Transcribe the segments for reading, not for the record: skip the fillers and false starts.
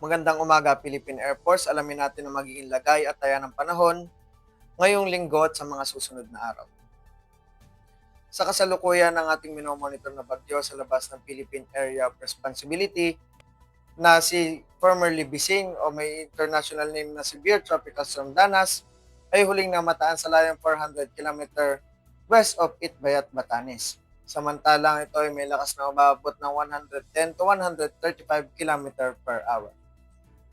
Magandang umaga, Philippine Air Force. Alamin natin ang magiging lagay at taya ng panahon ngayong linggo at sa mga susunod na araw. Sa kasalukuyan ng ating minomonitor na bagyo sa labas ng Philippine Area of Responsibility na si formerly Bising o may international name na Severe Tropical Storm Danas ay huling namataan sa layong 400 km west of Itbayat, Batanes. Samantalang ito ay may lakas na umabot ng 110 to 135 km per hour.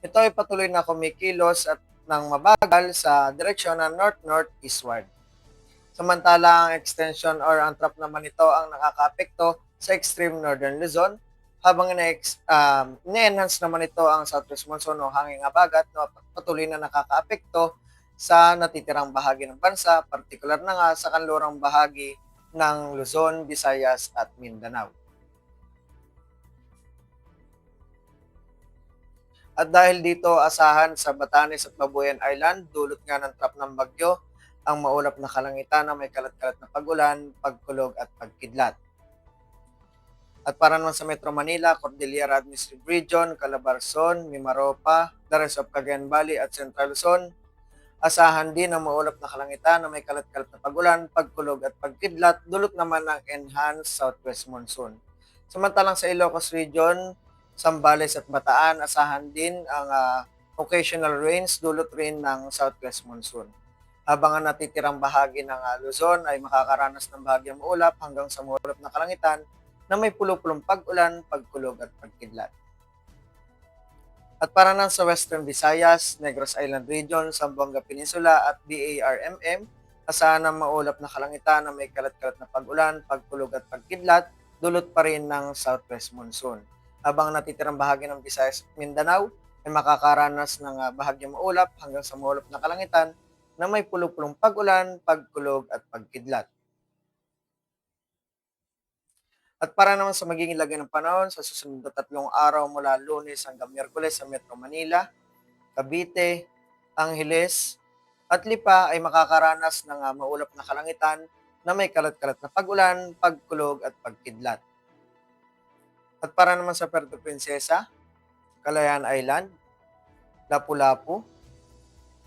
Ito ay patuloy na kumikilos at ng mabagal sa direksyon ng north-northeastward. Samantala, ang extension or ang trap naman ito ang nakakaapekto sa extreme northern Luzon, habang ni-enhance naman ito ang southwest monsoon o hanging habagat na patuloy na nakakaapekto sa natitirang bahagi ng bansa, partikular na nga sa kanlurang bahagi ng Luzon, Visayas at Mindanao. At dahil dito, asahan sa Batanes at Babuyan Island, dulot nga ng trap ng bagyo, ang maulap na kalangitan na may kalat-kalat na pag-ulan, pagkulog at pagkidlat. At para naman sa Metro Manila, Cordillera Administrative Region, Calabarzon, Mimaropa, the rest of Cagayan Valley at Central Luzon, asahan din ang maulap na kalangitan na may kalat-kalat na pag-ulan, pagkulog at pagkidlat, dulot naman ng enhanced southwest monsoon. Samantalang sa Ilocos Region, Zambales at Bataan, asahan din ang occasional rains, dulot rin ng southwest monsoon. Habang ang natitirang bahagi ng Luzon ay makakaranas ng bahagyang maulap hanggang sa maulap na kalangitan na may pulo-pulong pag-ulan, pagkulog at pagkidlat. At para nang sa Western Visayas, Negros Island Region, Zamboanga Peninsula at BARMM, asahan ng maulap na kalangitan na may kalat-kalat na pag-ulan, pagkulog at pagkidlat, dulot pa rin ng southwest monsoon. Habang natitirang bahagi ng Visayas at Mindanao ay makakaranas ng bahagyang maulap hanggang sa maulap na kalangitan na may pulo-pulong pag-ulan, pagkulog at pagkidlat. At para naman sa magiging lagay ng panahon sa susunod na 3 araw mula Lunes hanggang Miyerkules sa Metro Manila, Cavite, Angeles at Lipa ay makakaranas ng maulap na kalangitan na may kalat-kalat na pag-ulan, pagkulog at pagkidlat. At para naman sa Puerto Princesa, Calayan Island, Lapu-Lapu,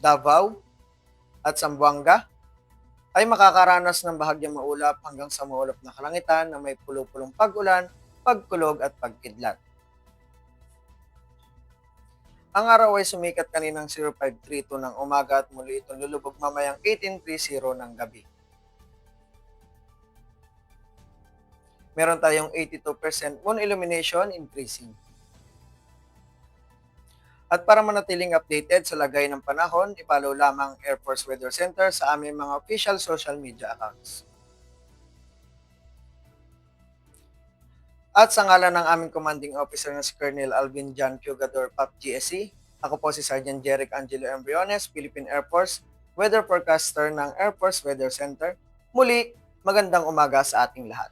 Davao at Zamboanga ay makakaranas ng bahagyang maulap hanggang sa maulap na kalangitan na may pulo-pulong pag-ulan, pagkulog at pagkidlat. Ang araw ay sumikat kaninang 0532 ng umaga at muli itong lulubog mamayang 1830 ng gabi. Meron tayong 82% moon illumination increasing. At para manatiling updated sa lagay ng panahon, i-follow lamang Air Force Weather Center sa aming mga official social media accounts. At sa ngalan ng aming commanding officer na si Colonel Alvin John Pugador, PAP GSC, ako po si Sergeant Jeric Angelo Embriones, Philippine Air Force Weather Forecaster ng Air Force Weather Center. Muli, magandang umaga sa ating lahat.